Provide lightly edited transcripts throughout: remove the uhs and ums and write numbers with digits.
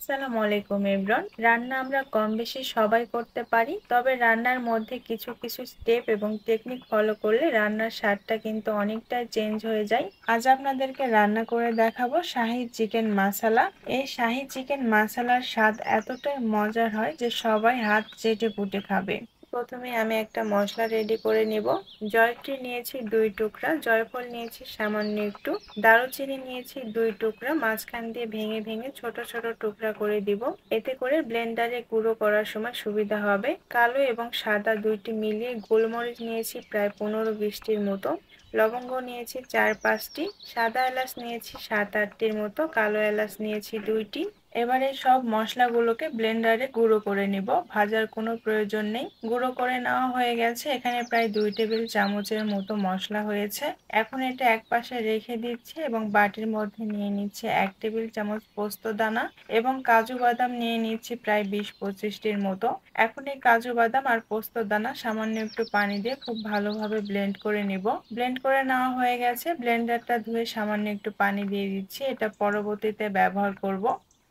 আসসালামু আলাইকুম এভরিওয়ান। রান্না আমরা কম বেশি সবাই করতে পারি, তবে রান্নার মধ্যে কিছু কিছু স্টেপ এবং টেকনিক ফলো করলে রান্নার স্বাদটা কিন্তু অনেকটাই চেঞ্জ হয়ে যায়। আজ আপনাদেরকে রান্না করে দেখাবো শাহী চিকেন মাসালা। এই শাহী চিকেন মাসালার স্বাদ এতটাই মজার হয় যে সবাই হাত চেটে পুটে খাবে। প্রথমে আমি একটা মশলা রেডি করে নিব। জয়ত্রী নিয়েছি 2 টুকরা, জয়ফল নিয়েছি সামান্য একটু, দারুচিনি নিয়েছি 2 টুকরা, মাঝখান দিয়ে ভেঙে ভেঙে ছোট ছোট টুকরা করে দিব। এতে করে ব্লেন্ডারে গুঁড়ো করার সময় সুবিধা হবে। কালো এবং সাদা দুইটি মিলিয়ে গোলমরিচ নিয়েছি প্রায় 15-20টির মতো, লবঙ্গ নিয়েছি 4-5টি, সাদা এলাচ নিয়েছি 7-8টির মতো, কালো এলাচ নিয়েছি 2টি। এবারে সব মশলাগুলোকে ব্লেন্ডারে গুঁড়ো করে নিব, ভাজার কোনো প্রয়োজন নেই। গুঁড়ো করে নেওয়া হয়ে গেছে। এখানে প্রায় 2 টেবিল চামচের মতো মশলা হয়েছে। এখন এটা একপাশে রেখে দিচ্ছি এবং বাটির মধ্যে নিয়ে নিচ্ছে 1 টেবিল চামচ পোস্ত দানা এবং কাজু বাদাম নিয়ে নিচ্ছি প্রায় 20-25টির মতো। এখন এই কাজু বাদাম আর পোস্ত দানা সামান্য একটু পানি দিয়ে খুব ভালোভাবে ব্লেন্ড করে নিব। ব্লেন্ড করে নেওয়া হয়ে গেছে। ব্লেন্ডারটা ধুয়ে সামান্য একটু পানি দিয়ে দিচ্ছি, এটা পরবর্তীতে ব্যবহার করব।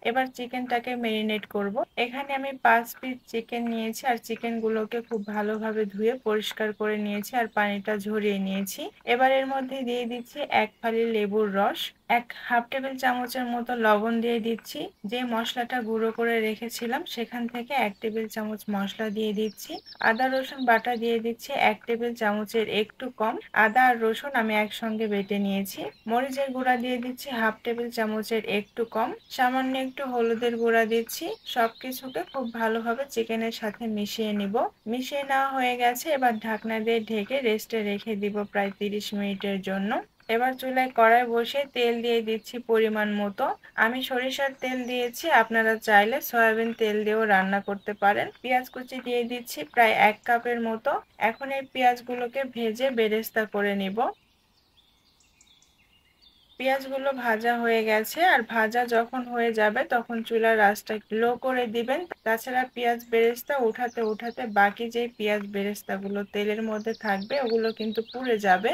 এবার চিকেনটাকে মেরিনেট করব। এখানে আমি 5 পিস চিকেন নিয়েছি আর চিকেনগুলোকে খুব ভালোভাবে ধুয়ে পরিষ্কার করে নিয়েছি আর পানিটা ঝরিয়ে নিয়েছি। এবার এর মধ্যে দিয়ে দিচ্ছি 1 ফালি লেবুর রস, হাফ টেবিল চামচের মতো লবণ দিয়ে দিচ্ছি। যে মশলাটা গুঁড়ো করে রেখেছিলাম সেখান থেকে 1 টেবিল চামচ মশলা দিয়ে দিচ্ছি। আদা রসুন বাটা দিয়ে দিচ্ছি 1 টেবিল চামচের একটু কম। আদা আর রসুন আমি একসঙ্গে বেটে নিয়েছি। মরিচের গুঁড়া দিয়ে দিচ্ছি হাফ টেবিল চামচের একটু কম, সামান্য একটু হলুদের গুঁড়া দিচ্ছি। সবকিছুকে খুব ভালোভাবে চিকেনের সাথে মিশিয়ে নিব। মিশিয়ে নেওয়া হয়ে গেছে। এবার ঢাকনা দিয়ে ঢেকে রেস্টে রেখে দিব প্রায় 30 মিনিটের জন্য। এবার চুলায় কড়াই বসে তেল দিয়ে দিচ্ছি পরিমাণ মতো। আমি সরিষার তেল দিয়েছি, আপনারা চাইলে সয়াবিন তেল দিয়েও রান্না করতে পারেন। পেঁয়াজ কুচি দিয়ে দিচ্ছি প্রায় 1 কাপের মতো। এখন এই পেঁয়াজগুলোকে ভেজে বেরেস্তা করে নিব। পেঁয়াজগুলো ভাজা হয়ে গেছে আর ভাজা যখন হয়ে যাবে তখন চুলার আঁচটা লো করে দিবেন। তাছাড়া পেঁয়াজ বেরেস্তা উঠাতে উঠাতে বাকি যে পেঁয়াজ বেরেস্তাগুলো তেলের মধ্যে থাকবে ওগুলো কিন্তু পুড়ে যাবে।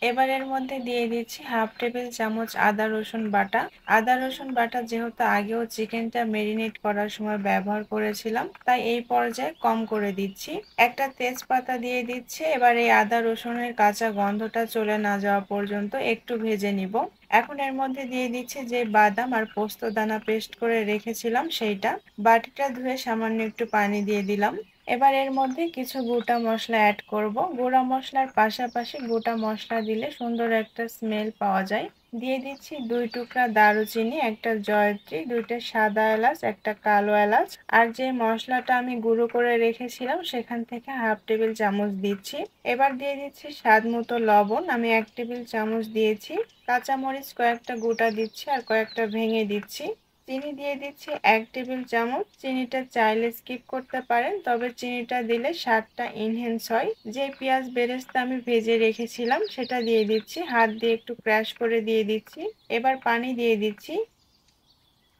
এবার এর মধ্যে দিয়ে দিচ্ছি হাফ টেবিল চামচ আদা রসুন বাটা। আদা রসুন বাটা যেহেতু আগেও চিকেনটা মেরিনেট করার সময় ব্যবহার করেছিলাম, তাই এই পর্যায়ে কম করে দিচ্ছি। একটা তেজপাতা দিয়ে দিচ্ছি। এবার এই আদা রসুনের কাঁচা গন্ধটা চলে না যাওয়া পর্যন্ত একটু ভেজে নিব। এখন এর মধ্যে দিয়ে দিচ্ছি যে বাদাম আর পোস্ত দানা পেস্ট করে রেখেছিলাম সেইটা। বাটিটা ধুয়ে সামান্য একটু পানি দিয়ে দিলাম। এবার এর মধ্যে কিছু গোটা মশলা অ্যাড করব। গুঁড়া মশলার পাশাপাশি গোটা মশলা দিলে সুন্দর একটা স্মেল পাওয়া যায়। দিয়ে দিচ্ছি 2 টুকরা দারুচিনি, একটা জয়ত্রী, 2টা সাদা এলাচ, একটা কালো এলাচ, আর যে মশলাটা আমি গুঁড়ো করে রেখেছিলাম সেখান থেকে হাফ টেবিল চামচ দিচ্ছি। এবার দিয়ে দিচ্ছি স্বাদ মতো লবণ, আমি 1 টেবিল চামচ দিয়েছি। কাঁচামরিচ কয়েকটা গোটা দিচ্ছি আর কয়েকটা ভেঙে দিচ্ছি। চিনি দিয়ে দিচ্ছি 1 টেবিল চামচ। চিনিটা চাইলে স্কিপ করতে পারেন, তবে চিনিটা দিলে স্বাদটা এনহ্যান্স হয়। যে পেঁয়াজ বেরেস্তা আমি ভেজে রেখেছিলাম সেটা দিয়ে দিচ্ছি, হাত দিয়ে একটু ক্র্যাশ করে দিয়ে দিচ্ছি। এবার পানি দিয়ে দিচ্ছি।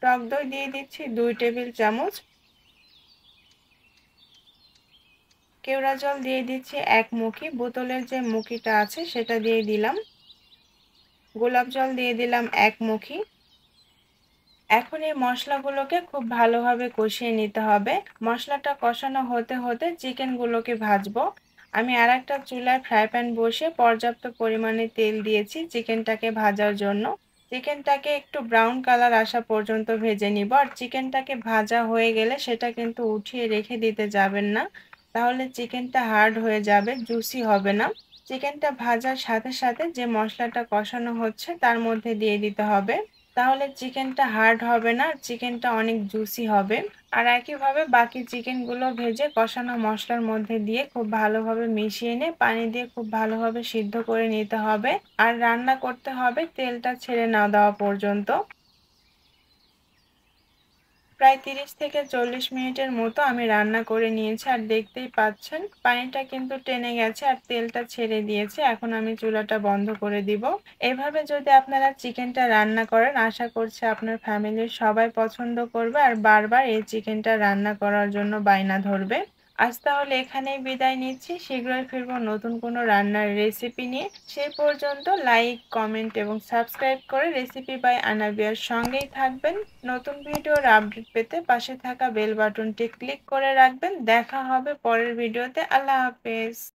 টক দই দিয়ে দিচ্ছি 2 টেবিল চামচ। কেওড়া জল দিয়ে দিচ্ছি 1 মুখি, বোতলের যে মুখিটা আছে সেটা দিয়ে দিলাম। গোলাপ জল দিয়ে দিলাম 1 মুখি। এখন এই মশলাগুলোকে খুব ভালোভাবে কষিয়ে নিতে হবে। মশলাটা কষানো হতে হতে চিকেনগুলোকে ভাজবো। আমি আরেকটা চুলায় ফ্রাই প্যান বসে পর্যাপ্ত পরিমাণে তেল দিয়েছি চিকেনটাকে ভাজার জন্য। চিকেনটাকে একটু ব্রাউন কালার আসা পর্যন্ত ভেজে নিব। আর চিকেনটাকে ভাজা হয়ে গেলে সেটা কিন্তু উঠিয়ে রেখে দিতে যাবেন না, তাহলে চিকেনটা হার্ড হয়ে যাবে, জুসি হবে না। চিকেনটা ভাজার সাথে সাথে যে মশলাটা কষানো হচ্ছে তার মধ্যে দিয়ে দিতে হবে, তাহলে চিকেনটা হার্ড হবে না, চিকেনটা অনেক জুসি হবে। আর একইভাবে বাকি চিকেনগুলো ভেজে কষানো মশলার মধ্যে দিয়ে খুব ভালোভাবে মিশিয়ে নিয়ে পানি দিয়ে খুব ভালোভাবে সিদ্ধ করে নিতে হবে। আর রান্না করতে হবে তেলটা ছেড়ে না দেওয়া পর্যন্ত। প্রায় 30 থেকে 40 মিনিটের মতো আমি রান্না করে নিয়েছি আর দেখতেই পাচ্ছেন পানিটা কিন্তু টেনে গেছে আর তেলটা ছেড়ে দিয়েছে। এখন আমি চুলাটা বন্ধ করে দিব। এভাবে যদি আপনারা চিকেনটা রান্না করেন আশা করছি আপনার ফ্যামিলির সবাই পছন্দ করবে আর বারবার এই চিকেনটা রান্না করার জন্য বায়না ধরবে। আজ তাহলে এখানেই বিদায় নিচ্ছি। শীঘ্রই ফিরবো নতুন কোনো রান্নার রেসিপি নিয়ে। সেই পর্যন্ত লাইক, কমেন্ট এবং সাবস্ক্রাইব করে রেসিপি বাই আনাবিয়ার সঙ্গেই থাকবেন। নতুন ভিডিওর আপডেট পেতে পাশে থাকা বেল বাটনটি ক্লিক করে রাখবেন। দেখা হবে পরের ভিডিওতে। আল্লাহ হাফেজ।